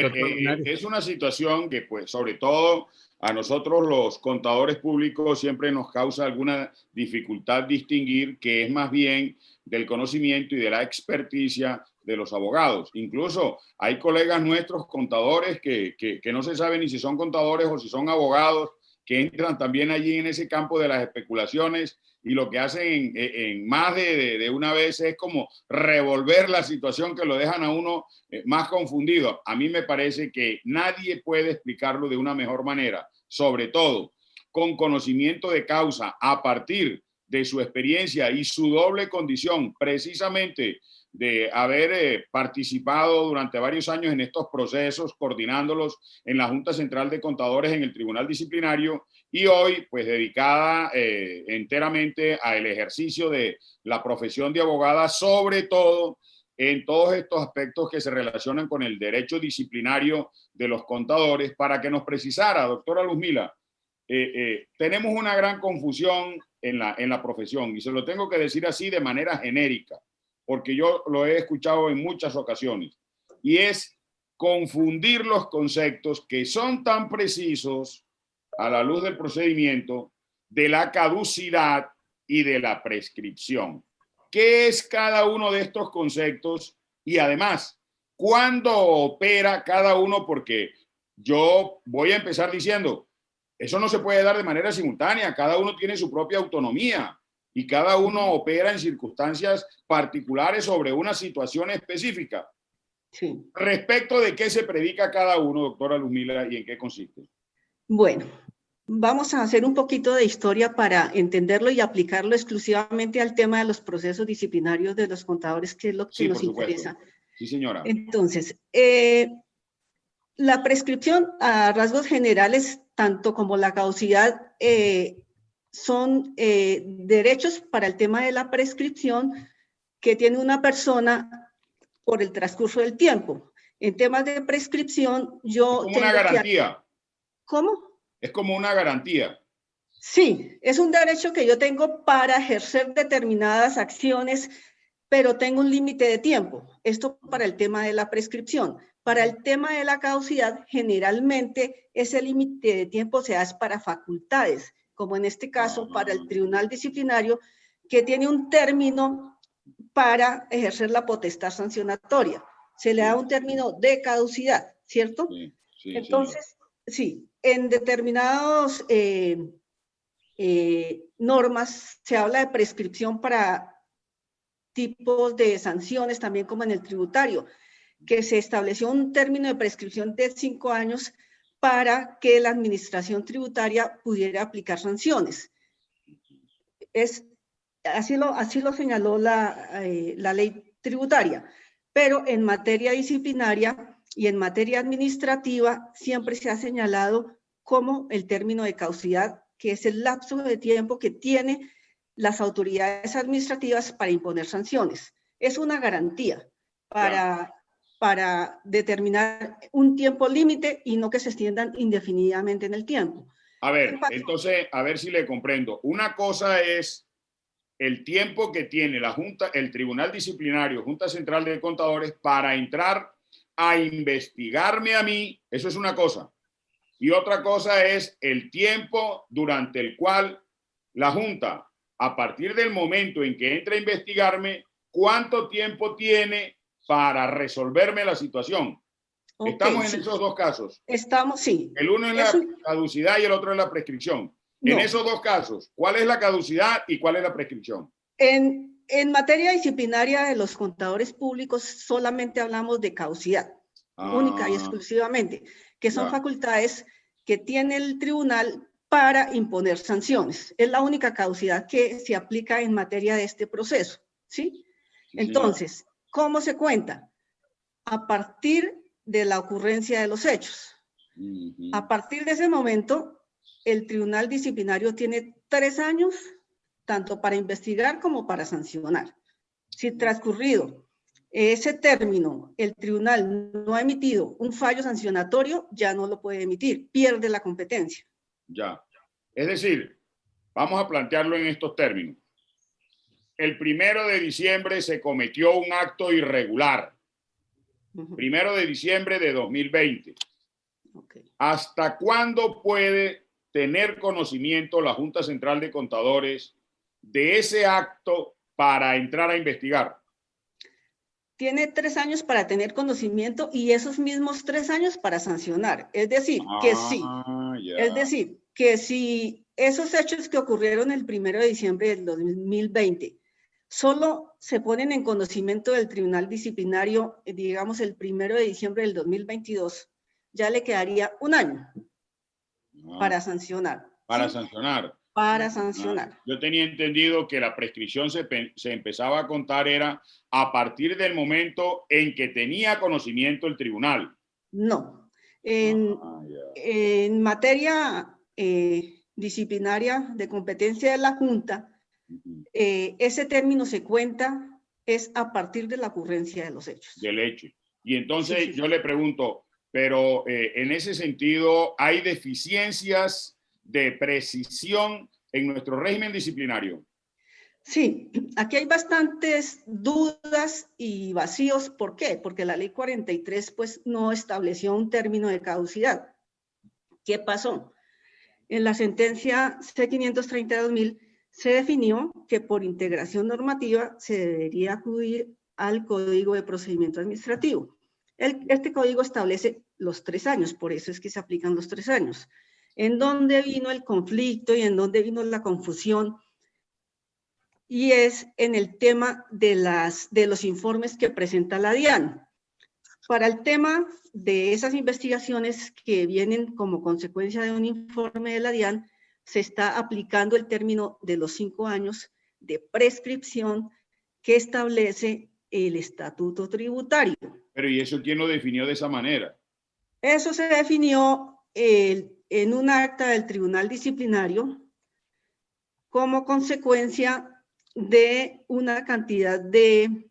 extraordinario. es una situación que, pues, sobre todo a nosotros los contadores públicos siempre nos causa alguna dificultad distinguir que es más bien del conocimiento y de la experticia de los abogados. Incluso hay colegas nuestros contadores que no se sabe ni si son contadores o si son abogados, que entran también allí en ese campo de las especulaciones y lo que hacen en más de una vez es como revolver la situación que lo dejan a uno más confundido. A mí me parece que nadie puede explicarlo de una mejor manera, sobre todo con conocimiento de causa a partir de su experiencia y su doble condición, precisamente de haber participado durante varios años en estos procesos, coordinándolos en la Junta Central de Contadores en el Tribunal Disciplinario y hoy pues dedicada enteramente al ejercicio de la profesión de abogada, sobre todo en todos estos aspectos que se relacionan con el derecho disciplinario de los contadores, para que nos precisara, doctora Luzmila, tenemos una gran confusión en la profesión y se lo tengo que decir así de manera genérica, porque yo lo he escuchado en muchas ocasiones, y es confundir los conceptos que son tan precisos a la luz del procedimiento de la caducidad y de la prescripción. ¿Qué es cada uno de estos conceptos? Y además, ¿cuándo opera cada uno? Porque yo voy a empezar diciendo, eso no se puede dar de manera simultánea, cada uno tiene su propia autonomía y cada uno opera en circunstancias particulares sobre una situación específica. Sí. Respecto de qué se predica cada uno, doctora Luzmila, y en qué consiste. Bueno, vamos a hacer un poquito de historia para entenderlo y aplicarlo exclusivamente al tema de los procesos disciplinarios de los contadores, que es lo que Sí, nos por supuesto. interesa. Sí, señora. Entonces, la prescripción a rasgos generales, tanto como la caducidad, son derechos para el tema de la prescripción que tiene una persona por el transcurso del tiempo. En temas de prescripción, yo es como una garantía. ¿Cómo? Es como una garantía. Sí, es un derecho que yo tengo para ejercer determinadas acciones, pero tengo un límite de tiempo. Esto para el tema de la prescripción. Para el tema de la caducidad, generalmente ese límite de tiempo se hace para facultades, como en este caso para el Tribunal Disciplinario, que tiene un término para ejercer la potestad sancionatoria. Se le da un término de caducidad, ¿cierto? Sí, entonces, sí, en determinados normas se habla de prescripción para tipos de sanciones, también como en el tributario, que se estableció un término de prescripción de 5 años para que la administración tributaria pudiera aplicar sanciones. Así lo señaló la ley tributaria, pero en materia disciplinaria y en materia administrativa siempre se ha señalado como el término de caducidad, que es el lapso de tiempo que tiene las autoridades administrativas para imponer sanciones. Es una garantía para determinar un tiempo límite y no que se extiendan indefinidamente en el tiempo. A ver, entonces, a ver si le comprendo. Una cosa es el tiempo que tiene la Junta, el Tribunal Disciplinario, Junta Central de Contadores, para entrar a investigarme a mí. Eso es una cosa. Y otra cosa es el tiempo durante el cual la Junta, a partir del momento en que entra a investigarme, ¿cuánto tiempo tiene para resolverme la situación? Okay, estamos en esos dos casos. Estamos, sí. El uno es la caducidad y el otro es la prescripción. No. En esos dos casos, ¿cuál es la caducidad y cuál es la prescripción? En materia disciplinaria de los contadores públicos solamente hablamos de caducidad, única y exclusivamente, que son facultades que tiene el tribunal para imponer sanciones. Es la única caducidad que se aplica en materia de este proceso, ¿sí? Entonces, ¿cómo se cuenta? A partir de la ocurrencia de los hechos. A partir de ese momento, el Tribunal Disciplinario tiene 3 años, tanto para investigar como para sancionar. Si transcurrido ese término, el tribunal no ha emitido un fallo sancionatorio, ya no lo puede emitir, pierde la competencia. Ya. Es decir, vamos a plantearlo en estos términos. El 1 de diciembre se cometió un acto irregular. 1 de diciembre de 2020. Okay. ¿Hasta cuándo puede tener conocimiento la Junta Central de Contadores de ese acto para entrar a investigar? Tiene 3 años para tener conocimiento y esos mismos 3 años para sancionar. Es decir, que sí. Ya. Es decir, que si esos hechos que ocurrieron el 1 de diciembre del 2020 solo se ponen en conocimiento del Tribunal Disciplinario, digamos, el 1 de diciembre del 2022, ya le quedaría 1 año para sancionar. Para ¿sí? sancionar. Para sancionar. Yo tenía entendido que la prescripción se empezaba a contar era a partir del momento en que tenía conocimiento el tribunal. No. En materia disciplinaria de competencia de la Junta, ese término se cuenta es a partir de la ocurrencia de los hechos. Del hecho. Y entonces yo le pregunto, pero en ese sentido, ¿hay deficiencias de precisión en nuestro régimen disciplinario? Sí, aquí hay bastantes dudas y vacíos. ¿Por qué? Porque la ley 43 pues no estableció un término de caducidad. ¿Qué pasó? En la sentencia C530 de 2000 se definió que por integración normativa se debería acudir al Código de Procedimiento Administrativo. Este código establece los 3 años, por eso es que se aplican los 3 años. ¿En dónde vino el conflicto y en dónde vino la confusión? Y es en el tema de los informes que presenta la DIAN. Para el tema de esas investigaciones que vienen como consecuencia de un informe de la DIAN, se está aplicando el término de los 5 años de prescripción que establece el estatuto tributario. Pero ¿y eso quién lo definió de esa manera? Eso se definió en un acta del Tribunal Disciplinario como consecuencia de una cantidad de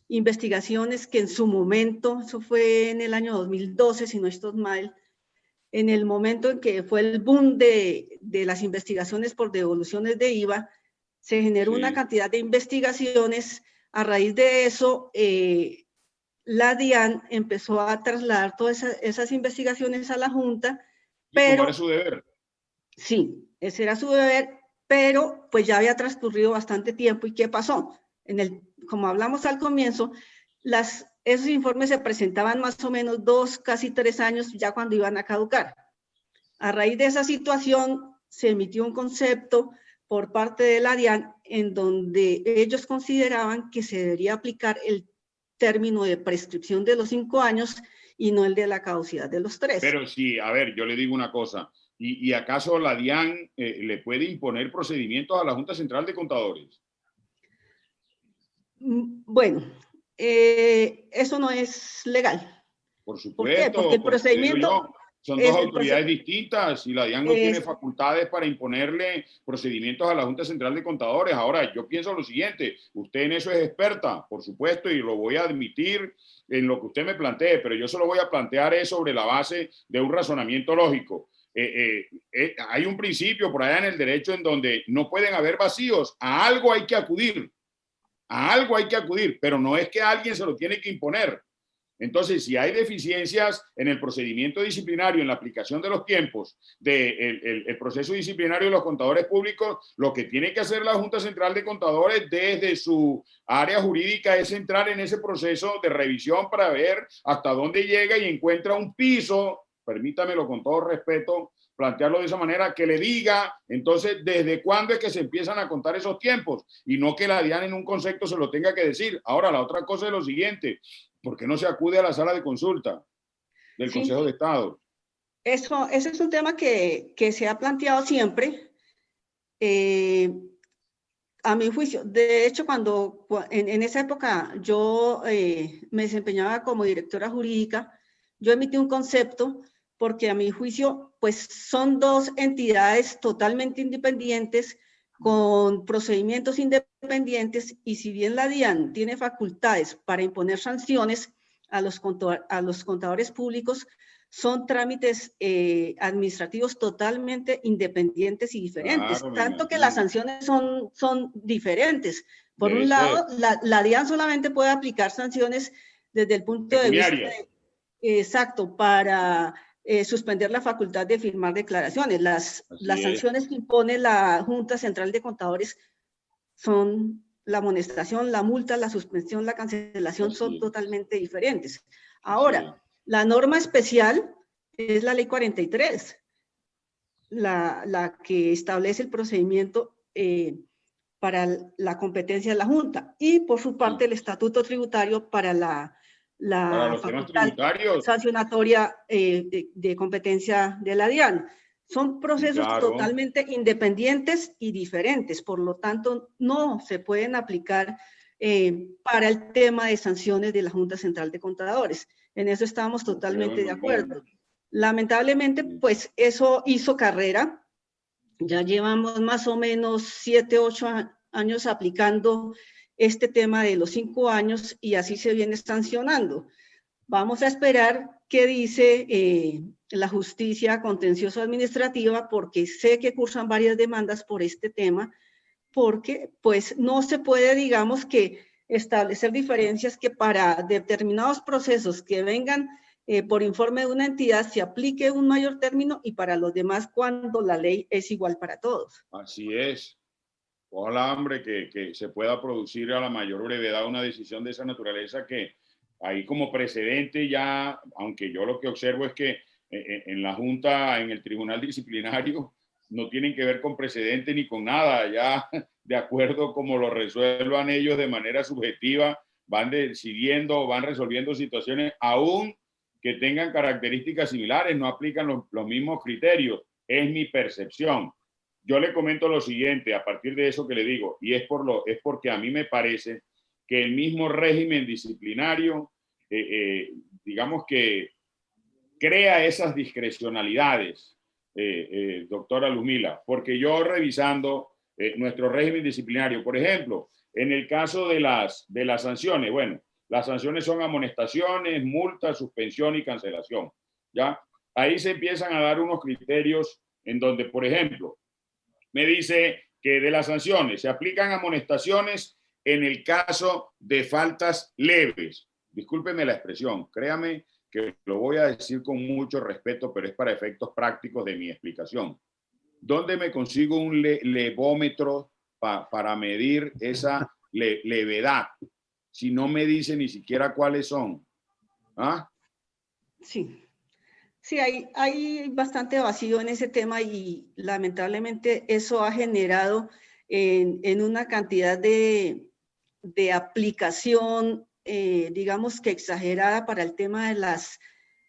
investigaciones que en su momento, eso fue en el año 2012, si no estoy mal, en el momento en que fue el boom de las investigaciones por devoluciones de IVA, se generó una cantidad de investigaciones. A raíz de eso, la DIAN empezó a trasladar todas esas investigaciones a la Junta. Pero, ¿cómo era su deber? Sí, ese era su deber, pero pues ya había transcurrido bastante tiempo. ¿Y qué pasó? Como hablamos al comienzo, esos informes se presentaban más o menos 2, casi 3 años ya cuando iban a caducar. A raíz de esa situación se emitió un concepto por parte de la DIAN en donde ellos consideraban que se debería aplicar el término de prescripción de los 5 años y no el de la caducidad de los 3. Pero sí, a ver, yo le digo una cosa. ¿Y acaso la DIAN le puede imponer procedimientos a la Junta Central de Contadores? Bueno, eso no es legal. Por supuesto. ¿Por qué? Porque el procedimiento... Son dos autoridades distintas y la DIAN no tiene facultades para imponerle procedimientos a la Junta Central de Contadores. Ahora, yo pienso lo siguiente, usted en eso es experta, por supuesto, y lo voy a admitir en lo que usted me plantee, pero yo se lo voy a plantear sobre la base de un razonamiento lógico. Hay un principio por allá en el derecho en donde no pueden haber vacíos, a algo hay que acudir, pero no es que alguien se lo tiene que imponer. Entonces, si hay deficiencias en el procedimiento disciplinario, en la aplicación de los tiempos del proceso disciplinario de los contadores públicos, lo que tiene que hacer la Junta Central de Contadores desde su área jurídica es entrar en ese proceso de revisión para ver hasta dónde llega y encuentra un piso, permítamelo con todo respeto, plantearlo de esa manera, que le diga, entonces, desde cuándo es que se empiezan a contar esos tiempos y no que la DIAN en un concepto se lo tenga que decir. Ahora, la otra cosa es lo siguiente, ¿por qué no se acude a la sala de consulta del Consejo de Estado? Ese es un tema que se ha planteado siempre. A mi juicio, de hecho, cuando en esa época yo me desempeñaba como directora jurídica, yo emití un concepto porque a mi juicio, pues son dos entidades totalmente independientes con procedimientos independientes y si bien la DIAN tiene facultades para imponer sanciones a los contadores públicos, son trámites administrativos totalmente independientes y diferentes, claro, tanto que las sanciones son diferentes. Por un lado, la DIAN solamente puede aplicar sanciones desde el punto de vista exacto para suspender la facultad de firmar declaraciones. Las sanciones que impone la Junta Central de Contadores son la amonestación, la multa, la suspensión, la cancelación, son totalmente diferentes. Ahora, la norma especial es la Ley 43, la que establece el procedimiento para la competencia de la Junta, y por su parte el estatuto tributario para la facultad sancionatoria de competencia de la DIAN. Son procesos totalmente independientes y diferentes, por lo tanto no se pueden aplicar para el tema de sanciones de la Junta Central de Contadores. En eso estamos totalmente de acuerdo. Lamentablemente, pues eso hizo carrera. Ya llevamos más o menos 7, 8 años aplicando este tema de los 5 años y así se viene sancionando. Vamos a esperar qué dice la justicia contencioso administrativa, porque sé que cursan varias demandas por este tema, porque pues no se puede, digamos, que establecer diferencias que para determinados procesos que vengan por informe de una entidad se aplique un mayor término y para los demás cuando la ley es igual para todos. Así es. Ojalá, hombre, que se pueda producir a la mayor brevedad una decisión de esa naturaleza, que ahí como precedente ya, aunque yo lo que observo es que en la Junta, en el Tribunal Disciplinario, no tienen que ver con precedente ni con nada, ya de acuerdo como lo resuelvan ellos de manera subjetiva, van decidiendo, van resolviendo situaciones, aún que tengan características similares, no aplican los mismos criterios, es mi percepción. Yo le comento lo siguiente, a partir de eso que le digo, y es porque a mí me parece que el mismo régimen disciplinario, digamos que crea esas discrecionalidades, doctora Luzmila, porque yo revisando nuestro régimen disciplinario, por ejemplo, en el caso de las sanciones, bueno, las sanciones son amonestaciones, multas, suspensión y cancelación, ¿ya? Ahí se empiezan a dar unos criterios en donde, por ejemplo, me dice que de las sanciones se aplican amonestaciones en el caso de faltas leves. Discúlpeme la expresión, créame que lo voy a decir con mucho respeto, pero es para efectos prácticos de mi explicación. ¿Dónde me consigo un levómetro para medir esa levedad? Si no me dice ni siquiera cuáles son. ¿Ah? Sí. Sí, hay bastante vacío en ese tema y lamentablemente eso ha generado en una cantidad de aplicación, digamos que exagerada para el tema de las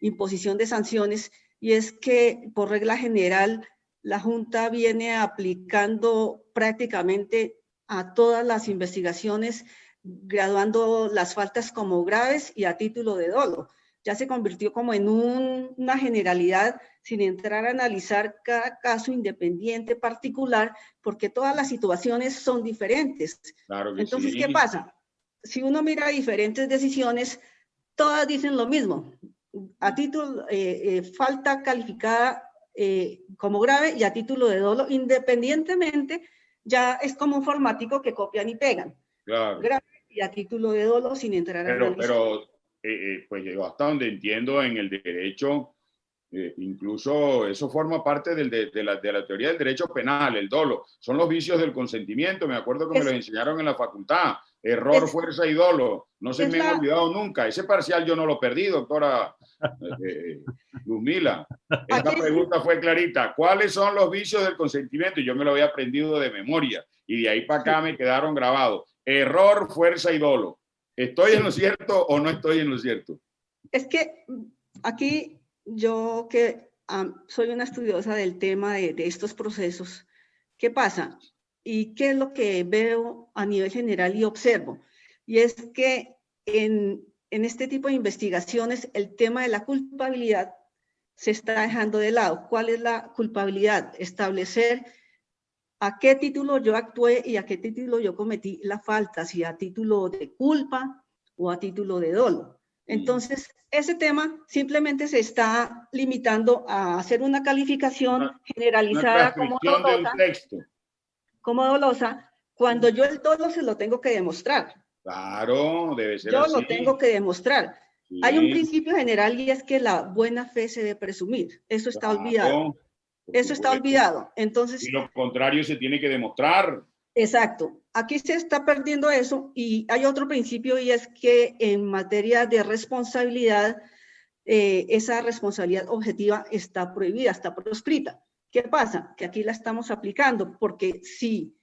imposición de sanciones, y es que por regla general la Junta viene aplicando prácticamente a todas las investigaciones, graduando las faltas como graves y a título de dolo. Ya se convirtió como en una generalidad sin entrar a analizar cada caso independiente particular, porque todas las situaciones son diferentes. Claro que entonces, sí. ¿qué pasa? Si uno mira diferentes decisiones, todas dicen lo mismo. A título, falta calificada como grave y a título de dolo, independientemente, ya es como un informático que copian y pegan. Claro. Grave y a título de dolo sin entrar a analizar. Pero pues yo hasta donde entiendo en el derecho, incluso eso forma parte de la teoría del derecho penal, el dolo. Son los vicios del consentimiento, me acuerdo que me lo enseñaron en la facultad. Error, fuerza y dolo. No se me han olvidado nunca. Ese parcial yo no lo perdí, doctora Luzmila. Esta pregunta fue clarita. ¿Cuáles son los vicios del consentimiento? Y yo me lo había aprendido de memoria. Y de ahí para acá me quedaron grabados. Error, fuerza y dolo. ¿Estoy en lo cierto o no estoy en lo cierto? Es que aquí yo que soy una estudiosa del tema de estos procesos, ¿qué pasa? ¿Y qué es lo que veo a nivel general y observo? Y es que en este tipo de investigaciones el tema de la culpabilidad se está dejando de lado. ¿Cuál es la culpabilidad? Establecer a qué título yo actué y a qué título yo cometí la falta, si a título de culpa o a título de dolo. Entonces, ese tema simplemente se está limitando a hacer una calificación generalizada como dolosa, cuando yo el dolo se lo tengo que demostrar. Claro, debe ser Yo así. lo tengo que demostrar. Sí, Hay un principio general y es que la buena fe se debe presumir. Eso está olvidado. claro, por Eso está supuesto. olvidado. Y Entonces, lo contrario se tiene que demostrar. exacto. Aquí se está perdiendo eso y hay otro principio y es que en materia de responsabilidad, esa responsabilidad objetiva está prohibida, está proscrita. ¿Qué pasa? Que aquí la estamos aplicando porque si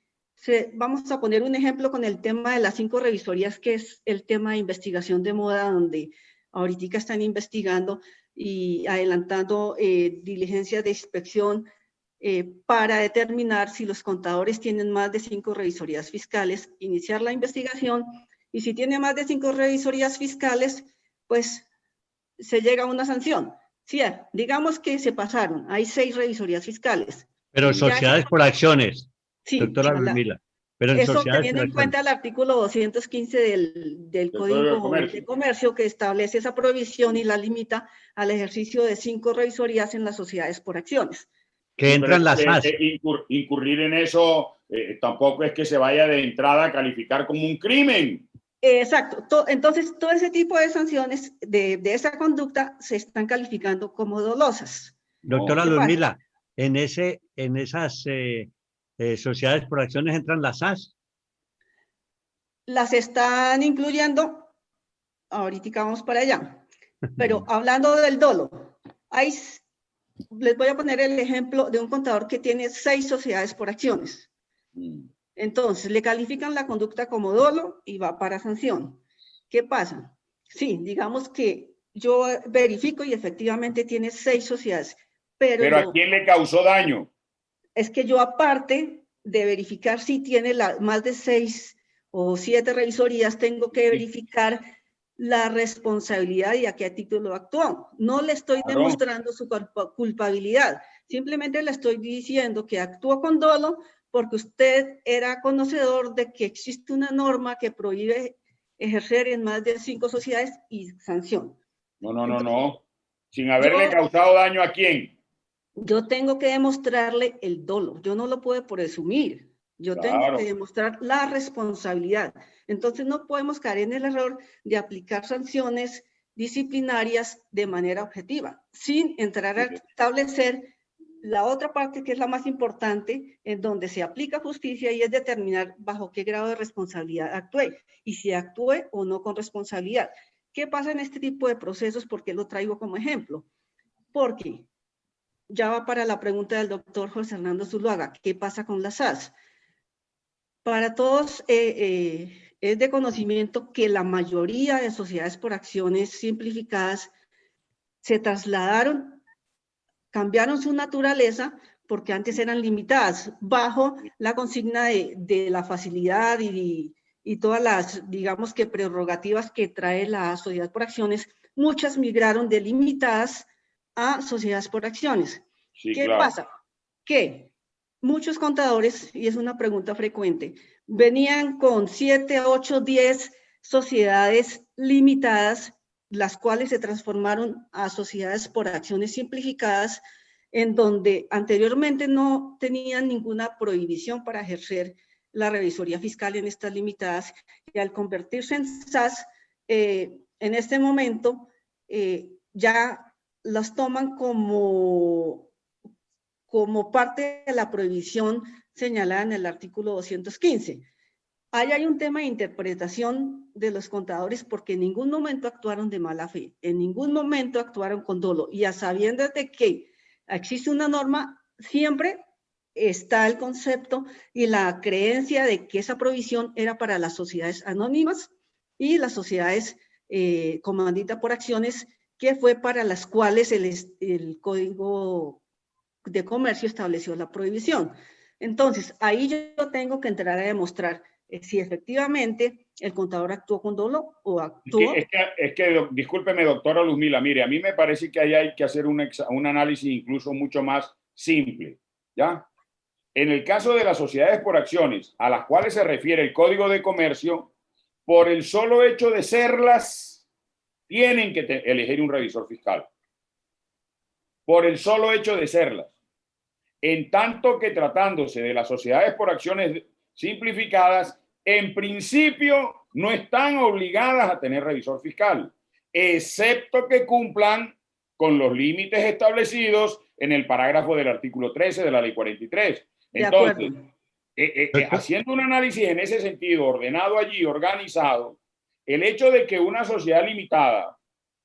vamos a poner un ejemplo con el tema de las 5 revisorías, que es el tema de investigación de moda, donde ahorita están investigando y adelantando diligencias de inspección para determinar si los contadores tienen más de 5 revisorías fiscales, iniciar la investigación, y si tiene más de 5 revisorías fiscales, pues se llega a una sanción. Sí, digamos que se pasaron, hay 6 revisorías fiscales. Pero Ya, sociedades por acciones, sí, doctora Ludmila, pero en eso sociedades teniendo por en cuenta acciones. el artículo 215 del Código de Código de Comercio. Comercio, que establece esa prohibición y la limita al ejercicio de 5 revisorías en las sociedades por acciones. Que entran las SAS. Incurrir en eso tampoco es que se vaya de entrada a calificar como un crimen. Exacto. Entonces, todo ese tipo de sanciones de esa conducta se están calificando como dolosas. Doctora ¿Qué pasa? Ludmila, en esas sociedades por acciones entran las SAS. Las están incluyendo, ahorita vamos para allá, pero hablando del dolo, les voy a poner el ejemplo de un contador que tiene 6 sociedades por acciones. Entonces, le califican la conducta como dolo y va para sanción. ¿Qué pasa? Sí, digamos que yo verifico y efectivamente tiene 6 sociedades, Pero ¿a quién le causó daño? Es que yo, aparte de verificar si tiene más de 6 o 7 revisorías, tengo que verificar la responsabilidad y a qué título actuó. No le estoy demostrando su culpabilidad, simplemente le estoy diciendo que actuó con dolo porque usted era conocedor de que existe una norma que prohíbe ejercer en más de 5 sociedades y sanción. No. Sin haberle causado daño ¿a quién? Yo tengo que demostrarle el dolo, yo no lo puedo presumir, yo tengo que demostrar la responsabilidad. Entonces no podemos caer en el error de aplicar sanciones disciplinarias de manera objetiva, sin entrar a establecer la otra parte que es la más importante, en donde se aplica justicia y es determinar bajo qué grado de responsabilidad actúe y si actúe o no con responsabilidad. ¿Qué pasa en este tipo de procesos? ¿Por qué lo traigo como ejemplo? Porque ya va para la pregunta del doctor José Hernando Zuluaga, ¿qué pasa con las SAS? Para todos es de conocimiento que la mayoría de sociedades por acciones simplificadas se trasladaron, cambiaron su naturaleza porque antes eran limitadas bajo la consigna de la facilidad y todas las, digamos que prerrogativas que trae la sociedad por acciones. Muchas migraron de limitadas a sociedades por acciones. Sí, ¿qué pasa? Que muchos contadores, y es una pregunta frecuente, venían con 7, 8, 10 sociedades limitadas, las cuales se transformaron a sociedades por acciones simplificadas, en donde anteriormente no tenían ninguna prohibición para ejercer la revisoría fiscal en estas limitadas, y al convertirse en SAS, en este momento ya las toman como parte de la prohibición señalada en el artículo 215. Ahí hay un tema de interpretación de los contadores porque en ningún momento actuaron de mala fe, en ningún momento actuaron con dolo, y a sabiendas de que existe una norma, siempre está el concepto y la creencia de que esa prohibición era para las sociedades anónimas y las sociedades comanditas por acciones, que fue para las cuales el Código de Comercio estableció la prohibición. Entonces, ahí yo tengo que entrar a demostrar si efectivamente el contador actuó con dolo o actuó. Es que discúlpeme, doctora Ludmila, mire, a mí me parece que ahí hay que hacer un análisis incluso mucho más simple, ¿ya? En el caso de las sociedades por acciones, a las cuales se refiere el Código de Comercio, por el solo hecho de serlas, tienen que elegir un revisor fiscal. Por el solo hecho de serlas. En tanto que tratándose de las sociedades por acciones simplificadas, en principio no están obligadas a tener revisor fiscal, excepto que cumplan con los límites establecidos en el parágrafo del artículo 13 de la ley 43. Entonces, haciendo un análisis en ese sentido, ordenado allí, organizado, el hecho de que una sociedad limitada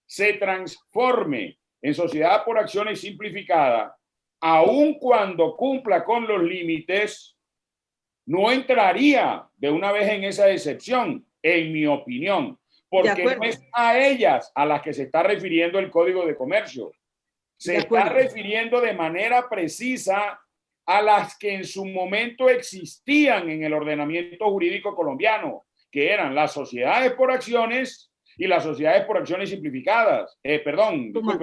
se transforme en sociedad por acciones simplificada, aun cuando cumpla con los límites, no entraría de una vez en esa excepción, en mi opinión, porque no es a ellas a las que se está refiriendo el Código de Comercio. Se está refiriendo de manera precisa a las que en su momento existían en el ordenamiento jurídico colombiano, que eran las sociedades por acciones y las sociedades por acciones simplificadas.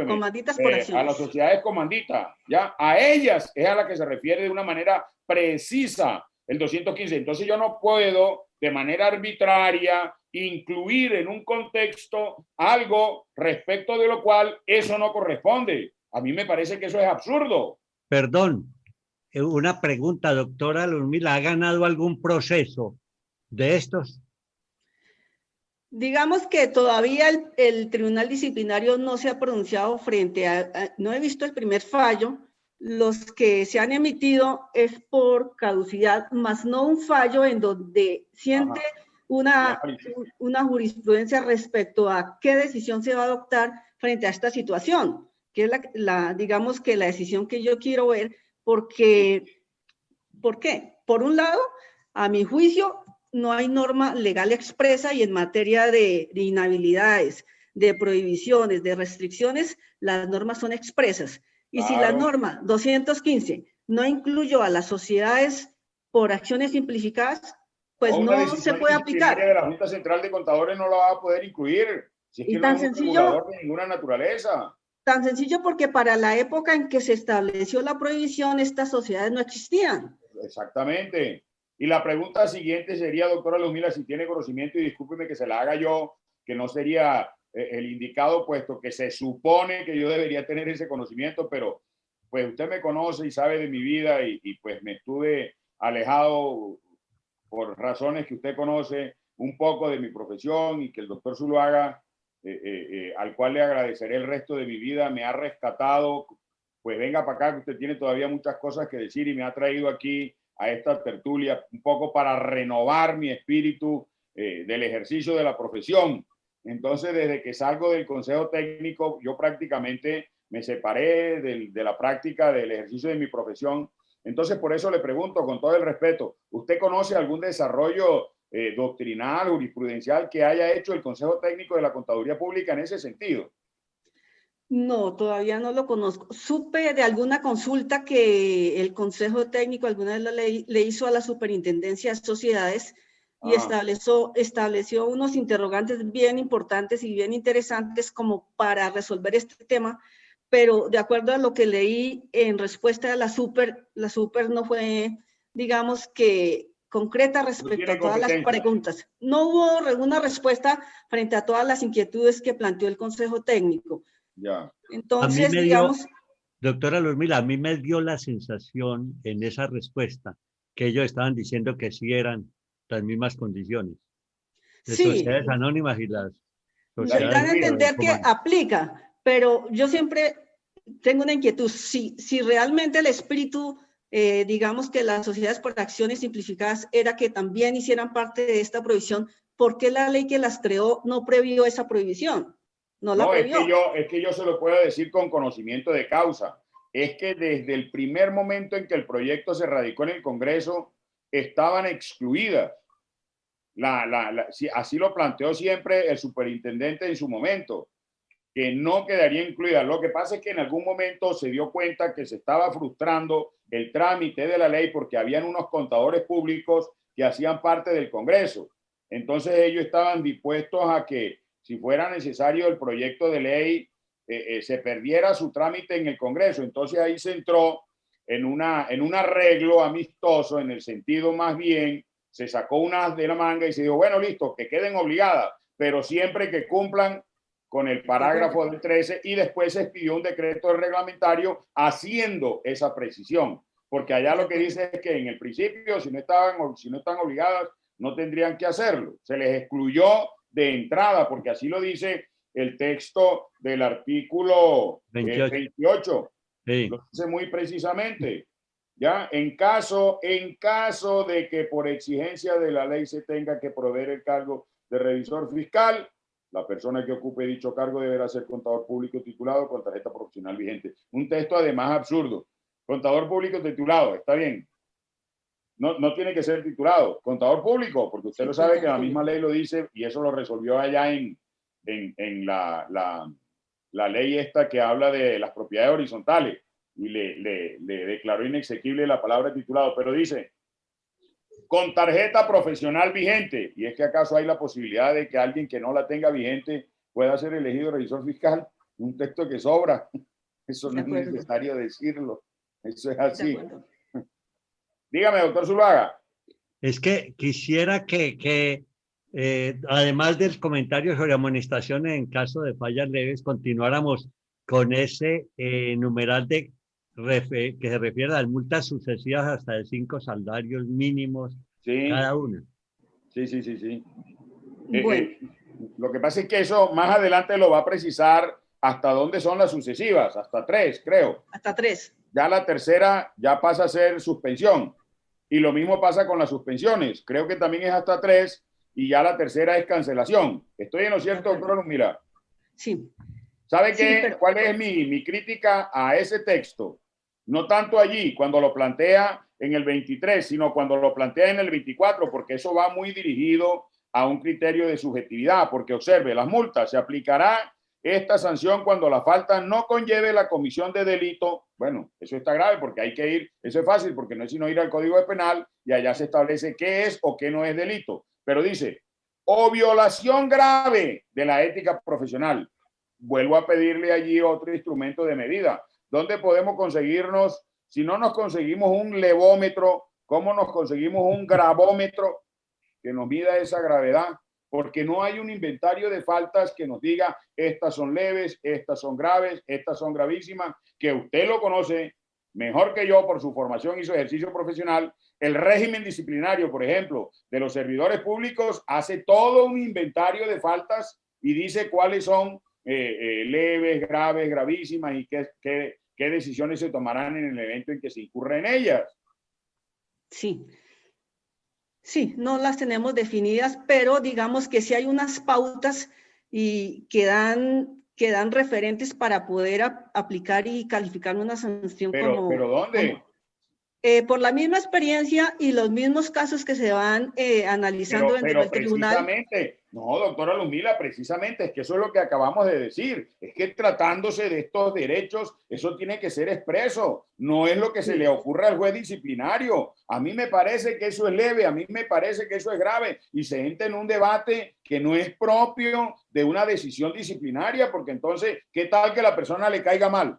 Comanditas por acciones. A las sociedades comanditas, ¿ya? A ellas es a la que se refiere de una manera precisa el 215. Entonces yo no puedo de manera arbitraria incluir en un contexto algo respecto de lo cual eso no corresponde. A mí me parece que eso es absurdo. Perdón, una pregunta, doctora Luzmila, ¿ha ganado algún proceso de estos? Digamos que todavía el Tribunal Disciplinario no se ha pronunciado frente no he visto el primer fallo. Los que se han emitido es por caducidad, más no un fallo en donde siente una jurisprudencia respecto a qué decisión se va a adoptar frente a esta situación, que es digamos que la decisión que yo quiero ver, porque, ¿por qué? Por un lado, a mi juicio, no hay norma legal expresa y en materia de inhabilidades, de prohibiciones, de restricciones, las normas son expresas. Y si la norma 215 no incluyó a las sociedades por acciones simplificadas, pues no se puede aplicar. De la Junta Central de Contadores no la va a poder incluir. Si es que no es un regulador de ninguna naturaleza. Tan sencillo porque para la época en que se estableció la prohibición, estas sociedades no existían. Exactamente. Y la pregunta siguiente sería, doctora Luzmila, si tiene conocimiento, y discúlpeme que se la haga yo, que no sería el indicado, puesto que se supone que yo debería tener ese conocimiento, pero pues usted me conoce y sabe de mi vida y pues me estuve alejado por razones que usted conoce un poco de mi profesión y que el doctor Zuluaga, al cual le agradeceré el resto de mi vida, me ha rescatado. Pues venga para acá, que usted tiene todavía muchas cosas que decir y me ha traído aquí a esta tertulia un poco para renovar mi espíritu del ejercicio de la profesión. Entonces, desde que salgo del Consejo Técnico, yo prácticamente me separé de la práctica del ejercicio de mi profesión. Entonces, por eso le pregunto con todo el respeto, ¿usted conoce algún desarrollo doctrinal, jurisprudencial que haya hecho el Consejo Técnico de la Contaduría Pública en ese sentido? No, todavía no lo conozco. Supe de alguna consulta que el Consejo Técnico alguna vez le hizo a la Superintendencia de Sociedades y estableció unos interrogantes bien importantes y bien interesantes como para resolver este tema, pero de acuerdo a lo que leí en respuesta a la Super no fue, digamos que concreta respecto a todas las preguntas. No hubo una respuesta frente a todas las inquietudes que planteó el Consejo Técnico. Ya. Entonces, digamos... Doctora Luzmila, a mí me dio la sensación en esa respuesta que ellos estaban diciendo que sí eran las mismas condiciones. De sociedades anónimas y las sociedades... Dan a entender que aplica, pero yo siempre tengo una inquietud. Si realmente el espíritu, digamos que las sociedades por acciones simplificadas era que también hicieran parte de esta prohibición, ¿por qué la ley que las creó no previó esa prohibición? No, es que yo se lo puedo decir con conocimiento de causa. Es que desde el primer momento en que el proyecto se radicó en el Congreso, estaban excluidas. Así lo planteó siempre el superintendente en su momento, que no quedaría incluida. Lo que pasa es que en algún momento se dio cuenta que se estaba frustrando el trámite de la ley porque habían unos contadores públicos que hacían parte del Congreso. Entonces ellos estaban dispuestos a que, si fuera necesario el proyecto de ley, se perdiera su trámite en el Congreso. Entonces ahí se entró en un arreglo amistoso, en el sentido más bien, se sacó una de la manga y se dijo, bueno, listo, que queden obligadas, pero siempre que cumplan con el parágrafo del 13, y después se expidió un decreto reglamentario haciendo esa precisión, porque allá lo que dice es que en el principio, si no están obligadas, no tendrían que hacerlo. Se les excluyó de entrada, porque así lo dice el texto del artículo 28. Sí. Lo dice muy precisamente. ¿Ya? En caso de que por exigencia de la ley se tenga que proveer el cargo de revisor fiscal, la persona que ocupe dicho cargo deberá ser contador público titulado con tarjeta profesional vigente. Un texto además absurdo. Contador público titulado, está bien. No tiene que ser titulado. Contador público, porque usted lo sabe que la misma ley lo dice y eso lo resolvió allá en la ley esta que habla de las propiedades horizontales y le declaró inexequible la palabra titulado, pero dice con tarjeta profesional vigente. ¿Y es que acaso hay la posibilidad de que alguien que no la tenga vigente pueda ser elegido revisor fiscal? Un texto que sobra. Eso no es necesario decirlo. Eso es así. Dígame, doctor Zuluaga. Es que quisiera que además del comentario sobre amonestación en caso de fallas leves, continuáramos con ese numeral que se refiere a las multas sucesivas hasta de 5 salarios mínimos cada una. Sí. Bueno. Lo que pasa es que eso más adelante lo va a precisar hasta dónde son las sucesivas, hasta 3, creo. Hasta 3. Ya la tercera ya pasa a ser suspensión. Y lo mismo pasa con las suspensiones. Creo que también es hasta 3 y ya la tercera es cancelación. ¿Estoy en lo cierto, doctor? Mira. Sí. ¿Sabe qué? ¿Cuál es mi crítica a ese texto? No tanto allí, cuando lo plantea en el 23, sino cuando lo plantea en el 24, porque eso va muy dirigido a un criterio de subjetividad, porque observe, las multas se aplicará esta sanción cuando la falta no conlleve la comisión de delito. Bueno, eso está grave porque hay que ir, eso es fácil porque no es sino ir al Código Penal y allá se establece qué es o qué no es delito. Pero dice, o violación grave de la ética profesional. Vuelvo a pedirle allí otro instrumento de medida. ¿Dónde podemos conseguirnos, si no nos conseguimos un levómetro, cómo nos conseguimos un gravómetro que nos mida esa gravedad? Porque no hay un inventario de faltas que nos diga estas son leves, estas son graves, estas son gravísimas, que usted lo conoce mejor que yo por su formación y su ejercicio profesional. El régimen disciplinario, por ejemplo, de los servidores públicos hace todo un inventario de faltas y dice cuáles son leves, graves, gravísimas y qué decisiones se tomarán en el evento en que se incurra en ellas. Sí, no las tenemos definidas, pero digamos que sí hay unas pautas y que dan referentes para poder aplicar y calificar una sanción como... ¿Pero dónde? Por la misma experiencia y los mismos casos que se van analizando dentro del tribunal. No, doctora Luzmila, precisamente es que eso es lo que acabamos de decir. Es que tratándose de estos derechos, eso tiene que ser expreso. No es lo que se le ocurre al juez disciplinario. A mí me parece que eso es leve, a mí me parece que eso es grave y se entra en un debate que no es propio de una decisión disciplinaria, porque entonces, ¿qué tal que la persona le caiga mal?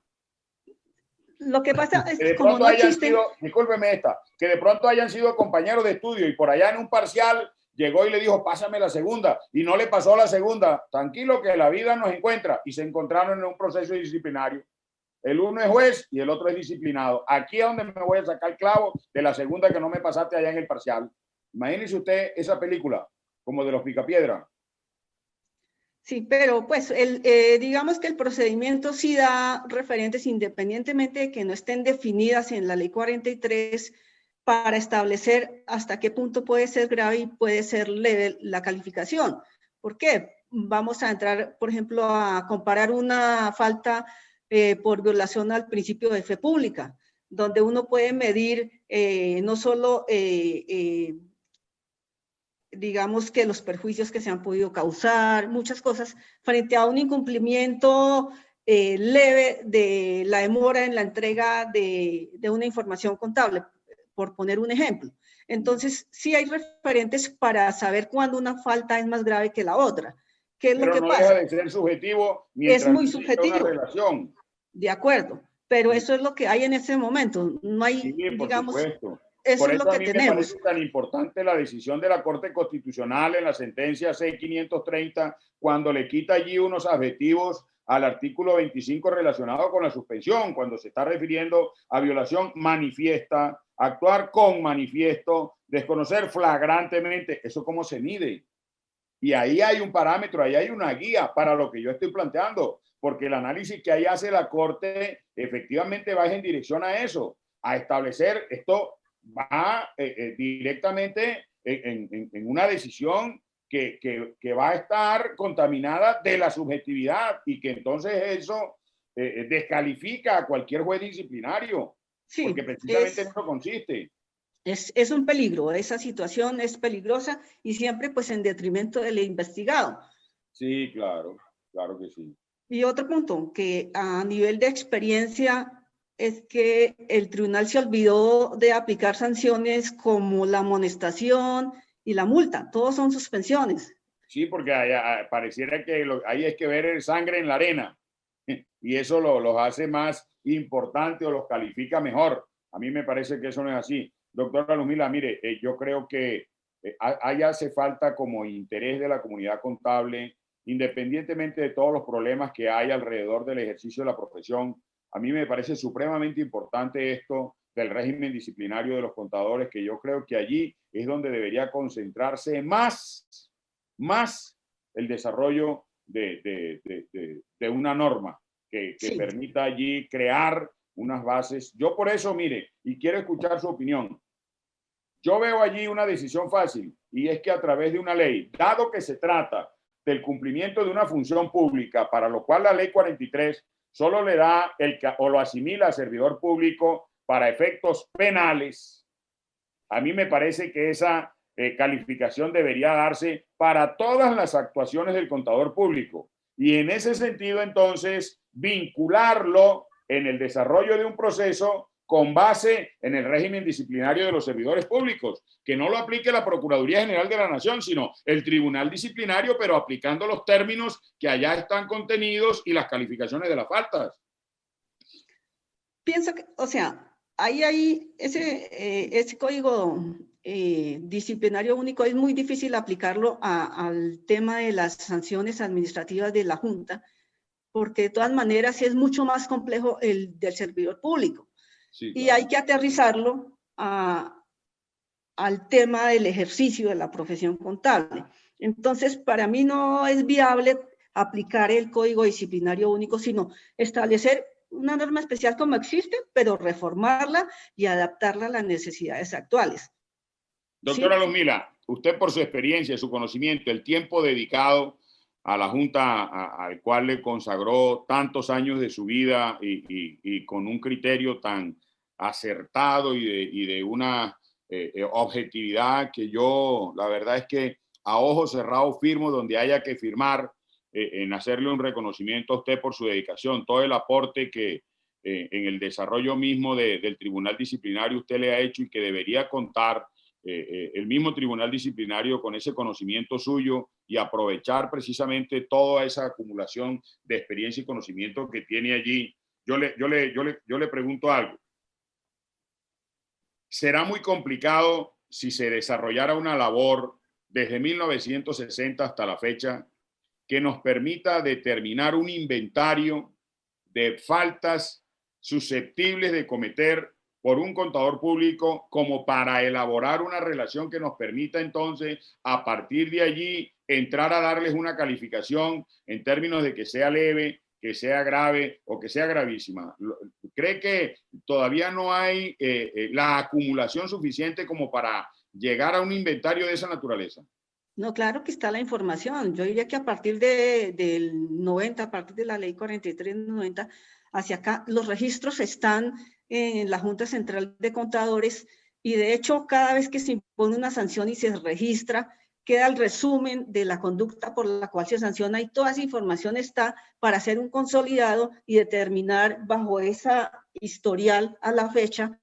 Lo que pasa es que como no existen... discúlpeme que de pronto hayan sido compañeros de estudio y por allá en un parcial llegó y le dijo, pásame la segunda, y no le pasó la segunda. Tranquilo que la vida nos encuentra, y se encontraron en un proceso disciplinario. El uno es juez y el otro es disciplinado. Aquí es donde me voy a sacar clavo de la segunda que no me pasaste allá en el parcial. Imagínese usted esa película, como de los Picapiedra. Sí, pero pues digamos que el procedimiento sí da referentes independientemente de que no estén definidas en la ley 43 para establecer hasta qué punto puede ser grave y puede ser leve la calificación. ¿Por qué? Vamos a entrar, por ejemplo, a comparar una falta por violación al principio de fe pública, donde uno puede medir no solo digamos que los perjuicios que se han podido causar, muchas cosas, frente a un incumplimiento leve de la demora en la entrega de una información contable, por poner un ejemplo. Entonces, sí hay referentes para saber cuándo una falta es más grave que la otra. ¿Qué es lo que pasa? Pero no deja de ser subjetivo mientras es muy subjetivo. Una relación. De acuerdo, pero eso es lo que hay en ese momento. No hay, sí, digamos... Supuesto. Eso Por es eso lo que a mí me tenemos. parece tan importante la decisión de la Corte Constitucional en la sentencia C-530, cuando le quita allí unos adjetivos al artículo 25 relacionado con la suspensión, cuando se está refiriendo a violación manifiesta, actuar con manifiesto, desconocer flagrantemente. ¿Eso cómo se mide? Y ahí hay un parámetro, ahí hay una guía para lo que yo estoy planteando, porque el análisis que ahí hace la Corte efectivamente va en dirección a eso, a establecer esto, va directamente en una decisión que va a estar contaminada de la subjetividad y que entonces eso descalifica a cualquier juez disciplinario, sí, porque precisamente en eso consiste. Es un peligro, esa situación es peligrosa y siempre pues en detrimento del investigado. Sí, claro, claro que sí. Y otro punto, que a nivel de experiencia es que el tribunal se olvidó de aplicar sanciones como la amonestación y la multa, todos son suspensiones. Sí, porque pareciera que ahí es que ver sangre en la arena y eso los hace más importantes o los califica mejor. A mí me parece que eso no es así. Doctora Luzmila, mire, yo creo que ahí hace falta como interés de la comunidad contable, independientemente de todos los problemas que hay alrededor del ejercicio de la profesión. A mí me parece supremamente importante esto del régimen disciplinario de los contadores, que yo creo que allí es donde debería concentrarse más el desarrollo de una norma que sí, permita allí crear unas bases. Yo por eso, mire, y quiero escuchar su opinión. Yo veo allí una decisión fácil y es que a través de una ley, dado que se trata del cumplimiento de una función pública, para lo cual la ley 43 solo le da o lo asimila al servidor público para efectos penales, a mí me parece que esa calificación debería darse para todas las actuaciones del contador público. Y en ese sentido, entonces, vincularlo en el desarrollo de un proceso con base en el régimen disciplinario de los servidores públicos, que no lo aplique la Procuraduría General de la Nación, sino el Tribunal Disciplinario, pero aplicando los términos que allá están contenidos y las calificaciones de las faltas. Pienso que, o sea, ahí ese código disciplinario único es muy difícil aplicarlo al tema de las sanciones administrativas de la Junta, porque de todas maneras es mucho más complejo el del servidor público. Sí, claro. Y hay que aterrizarlo al tema del ejercicio de la profesión contable. Entonces, para mí no es viable aplicar el código disciplinario único, sino establecer una norma especial como existe, pero reformarla y adaptarla a las necesidades actuales. Doctora ¿sí? Luzmila, usted por su experiencia, su conocimiento, el tiempo dedicado a la Junta al cual le consagró tantos años de su vida y con un criterio tan acertado y de una objetividad que yo, la verdad es que a ojos cerrados firmo donde haya que firmar, en hacerle un reconocimiento a usted por su dedicación, todo el aporte que en el desarrollo mismo del Tribunal Disciplinario usted le ha hecho y que debería contar el mismo Tribunal Disciplinario con ese conocimiento suyo y aprovechar precisamente toda esa acumulación de experiencia y conocimiento que tiene allí. Yo le pregunto algo. ¿Será muy complicado si se desarrollara una labor desde 1960 hasta la fecha que nos permita determinar un inventario de faltas susceptibles de cometer por un contador público como para elaborar una relación que nos permita entonces a partir de allí entrar a darles una calificación en términos de que sea leve, que sea grave o que sea gravísima? ¿Cree que todavía no hay la acumulación suficiente como para llegar a un inventario de esa naturaleza? No, claro que está la información. Yo diría que a partir del 90, a partir de la ley 43/90, hacia acá, los registros están en la Junta Central de Contadores y de hecho cada vez que se impone una sanción y se registra, queda el resumen de la conducta por la cual se sanciona y toda esa información está para hacer un consolidado y determinar bajo esa historial a la fecha.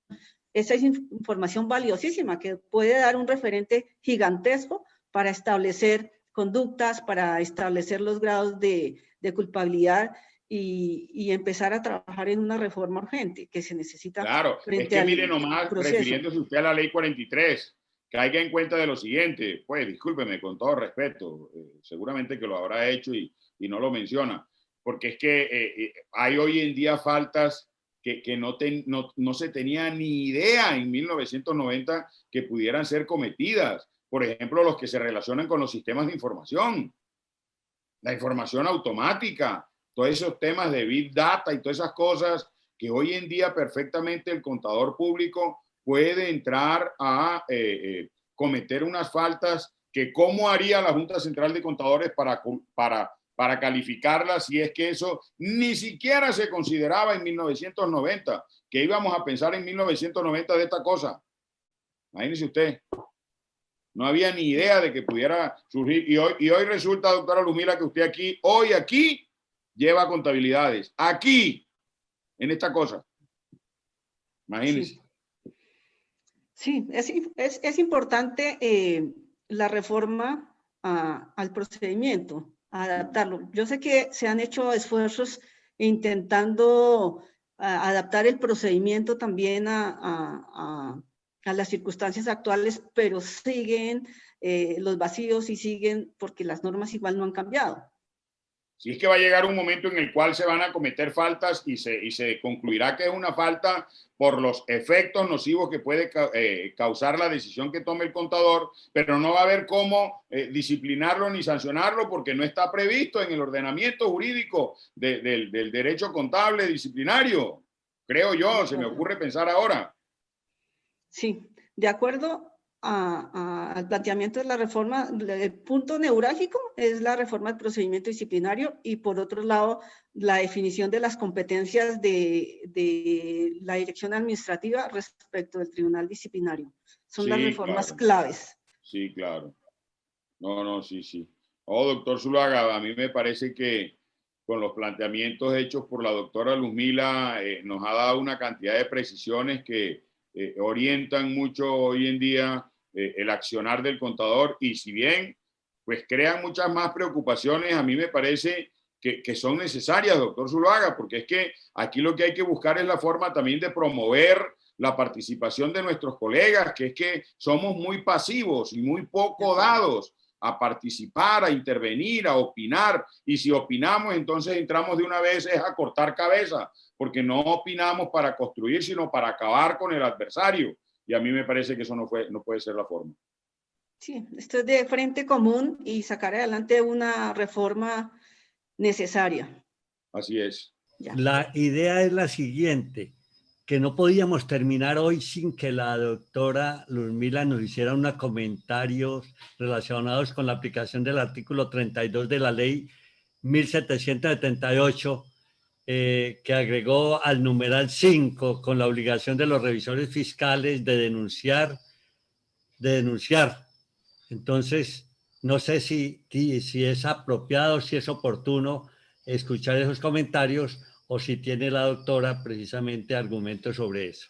Esa es información valiosísima que puede dar un referente gigantesco para establecer conductas, para establecer los grados de culpabilidad y empezar a trabajar en una reforma urgente que se necesita. Claro, es que mire nomás, refiriéndose usted a la ley 43, caiga en cuenta de lo siguiente, pues discúlpeme con todo respeto, seguramente que lo habrá hecho y no lo menciona. porque es que hay hoy en día faltas que no se tenía ni idea en 1990 que pudieran ser cometidas. Por ejemplo, los que se relacionan con los sistemas de información, la información automática, todos esos temas de Big Data y todas esas cosas que hoy en día perfectamente el contador público puede entrar a cometer unas faltas que cómo haría la Junta Central de Contadores para calificarlas, si es que eso ni siquiera se consideraba en 1990, que íbamos a pensar en 1990 de esta cosa. Imagínese usted. No había ni idea de que pudiera surgir. Y hoy resulta, doctora Luzmila, que usted aquí lleva contabilidades. Aquí, en esta cosa. Imagínese. Sí, es importante la reforma al procedimiento, adaptarlo. Yo sé que se han hecho esfuerzos intentando adaptar el procedimiento también a las circunstancias actuales, pero siguen los vacíos y siguen porque las normas igual no han cambiado. Si es que va a llegar un momento en el cual se van a cometer faltas y se concluirá que es una falta por los efectos nocivos que puede causar la decisión que tome el contador, pero no va a haber cómo disciplinarlo ni sancionarlo porque no está previsto en el ordenamiento jurídico del derecho contable disciplinario. Creo yo, se me ocurre pensar ahora. Sí, de acuerdo al planteamiento de la reforma, el punto neurálgico es la reforma del procedimiento disciplinario y por otro lado la definición de las competencias de la dirección administrativa respecto del tribunal disciplinario. Son las reformas claves. Sí, claro. No, sí. Doctor Zuluaga, a mí me parece que con los planteamientos hechos por la doctora Luzmila nos ha dado una cantidad de precisiones que orientan mucho hoy en día el accionar del contador y si bien pues crean muchas más preocupaciones, a mí me parece que son necesarias, doctor Zuluaga, porque es que aquí lo que hay que buscar es la forma también de promover la participación de nuestros colegas, que es que somos muy pasivos y muy poco dados a participar, a intervenir, a opinar, y si opinamos entonces entramos de una vez es a cortar cabeza, porque no opinamos para construir, sino para acabar con el adversario. Y a mí me parece que eso no puede ser la forma. Sí, esto es de frente común y sacar adelante una reforma necesaria. Así es. Ya. La idea es la siguiente, que no podíamos terminar hoy sin que la doctora Luzmila nos hiciera unos comentarios relacionados con la aplicación del artículo 32 de la ley 1778, que agregó al numeral 5 con la obligación de los revisores fiscales de denunciar. Entonces, no sé si es apropiado, si es oportuno escuchar esos comentarios o si tiene la doctora precisamente argumentos sobre eso.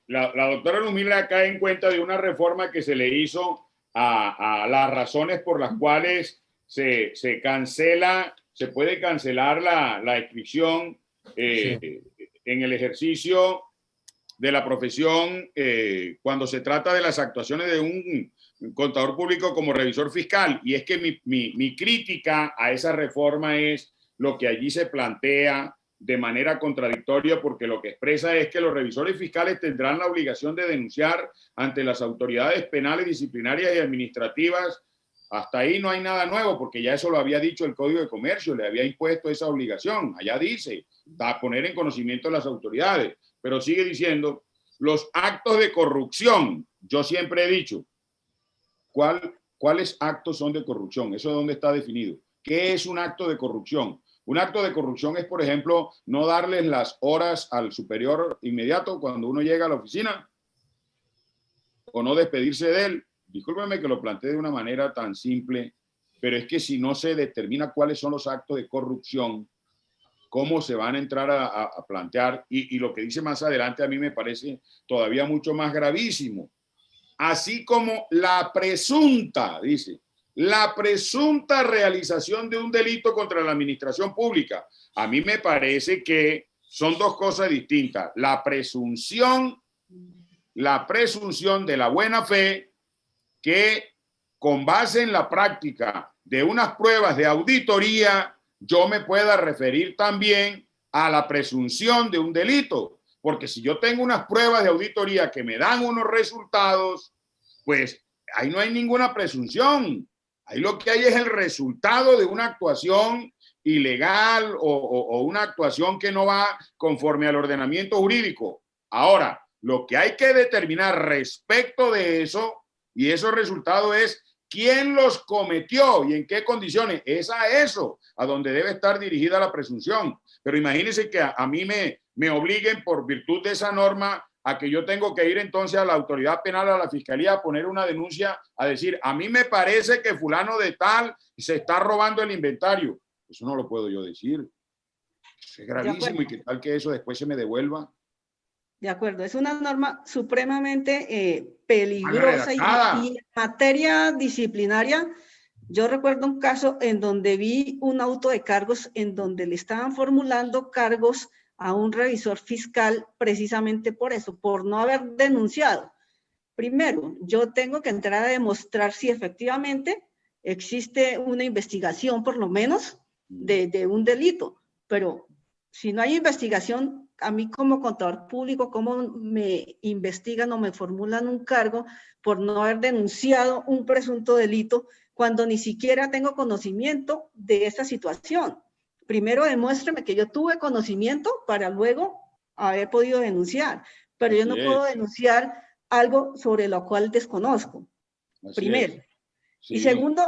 La doctora Luzmila cae en cuenta de una reforma que se le hizo a las razones por las cuales se puede cancelar la inscripción en el ejercicio de la profesión cuando se trata de las actuaciones de un contador público como revisor fiscal. Y es que mi crítica a esa reforma es lo que allí se plantea de manera contradictoria, porque lo que expresa es que los revisores fiscales tendrán la obligación de denunciar ante las autoridades penales, disciplinarias y administrativas. Hasta ahí no hay nada nuevo, porque ya eso lo había dicho el Código de Comercio, le había impuesto esa obligación. Allá dice, da poner en conocimiento de las autoridades, pero sigue diciendo, los actos de corrupción. Yo siempre he dicho, ¿cuáles actos son de corrupción? ¿Eso dónde está definido? ¿Qué es un acto de corrupción? Un acto de corrupción es, por ejemplo, no darles las horas al superior inmediato cuando uno llega a la oficina o no despedirse de él. Discúlpeme que lo planteé de una manera tan simple, pero es que si no se determina cuáles son los actos de corrupción, cómo se van a entrar a plantear, y lo que dice más adelante a mí me parece todavía mucho más gravísimo. Así como la presunta, dice, la presunta realización de un delito contra la administración pública. A mí me parece que son dos cosas distintas. La presunción de la buena fe que con base en la práctica de unas pruebas de auditoría yo me pueda referir también a la presunción de un delito. Porque si yo tengo unas pruebas de auditoría que me dan unos resultados, pues ahí no hay ninguna presunción. Ahí lo que hay es el resultado de una actuación ilegal o una actuación que no va conforme al ordenamiento jurídico. Ahora, lo que hay que determinar respecto de eso, y esos resultados es quién los cometió y en qué condiciones. Es a eso a donde debe estar dirigida la presunción. Pero imagínense que a mí me obliguen por virtud de esa norma a que yo tengo que ir entonces a la autoridad penal, a la fiscalía, a poner una denuncia, a decir, a mí me parece que fulano de tal se está robando el inventario. Eso no lo puedo yo decir. Eso es gravísimo y qué tal que eso después se me devuelva. De acuerdo, es una norma supremamente peligrosa y en materia disciplinaria. Yo recuerdo un caso en donde vi un auto de cargos en donde le estaban formulando cargos a un revisor fiscal precisamente por eso, por no haber denunciado. Primero, yo tengo que entrar a demostrar si efectivamente existe una investigación, por lo menos, de un delito. Pero si no hay investigación, a mí como contador público, ¿cómo me investigan o me formulan un cargo por no haber denunciado un presunto delito cuando ni siquiera tengo conocimiento de esta situación? Primero demuéstrame que yo tuve conocimiento para luego haber podido denunciar, pero yo no puedo denunciar algo sobre lo cual desconozco. Primero. Sí. Y segundo,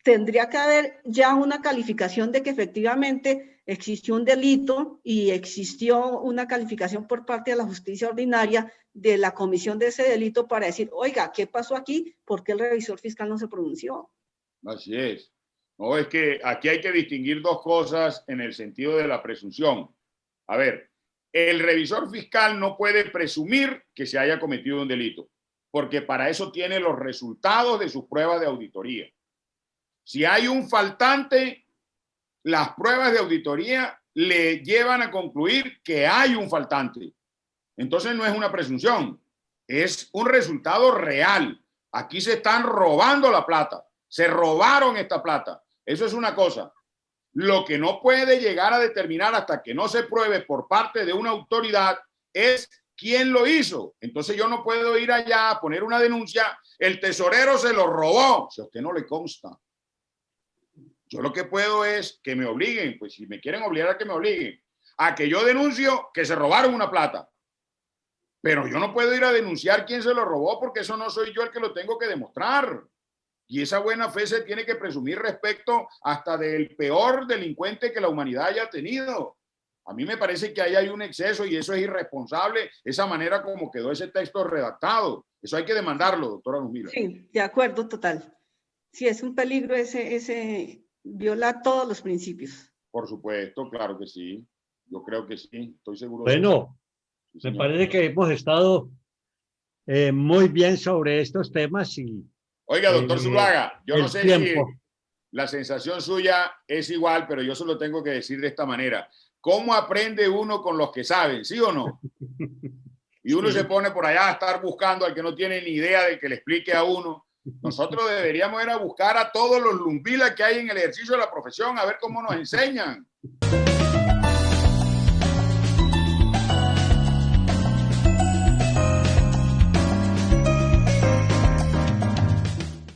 tendría que haber ya una calificación de que efectivamente existió un delito y existió una calificación por parte de la justicia ordinaria de la comisión de ese delito para decir, oiga, ¿qué pasó aquí? ¿Por qué el revisor fiscal no se pronunció? Así es. No, es que aquí hay que distinguir dos cosas en el sentido de la presunción. A ver, el revisor fiscal no puede presumir que se haya cometido un delito, porque para eso tiene los resultados de sus pruebas de auditoría. Si hay un faltante, las pruebas de auditoría le llevan a concluir que hay un faltante. Entonces no es una presunción, es un resultado real. Aquí se están robando la plata, se robaron esta plata. Eso es una cosa. Lo que no puede llegar a determinar hasta que no se pruebe por parte de una autoridad es quién lo hizo. Entonces yo no puedo ir allá a poner una denuncia, el tesorero se lo robó, si a usted no le consta. Yo lo que puedo es que me obliguen, pues si me quieren obligar a que me obliguen, a que yo denuncio que se robaron una plata. Pero yo no puedo ir a denunciar quién se lo robó porque eso no soy yo el que lo tengo que demostrar. Y esa buena fe se tiene que presumir respecto hasta del peor delincuente que la humanidad haya tenido. A mí me parece que ahí hay un exceso y eso es irresponsable, esa manera como quedó ese texto redactado. Eso hay que demandarlo, doctora Luzmila. Sí, de acuerdo, total. Sí, es un peligro ese viola todos los principios. Por supuesto, claro que sí. Yo creo que sí, estoy seguro. Bueno, sí, me parece que hemos estado muy bien sobre estos temas y... Oiga, doctor Zuluaga, yo no sé si la sensación suya es igual, pero yo se lo tengo que decir de esta manera. ¿Cómo aprende uno con los que saben, sí o no? Y uno se pone por allá a estar buscando al que no tiene ni idea de que le explique a uno. Nosotros deberíamos ir a buscar a todos los lumpilas que hay en el ejercicio de la profesión, a ver cómo nos enseñan.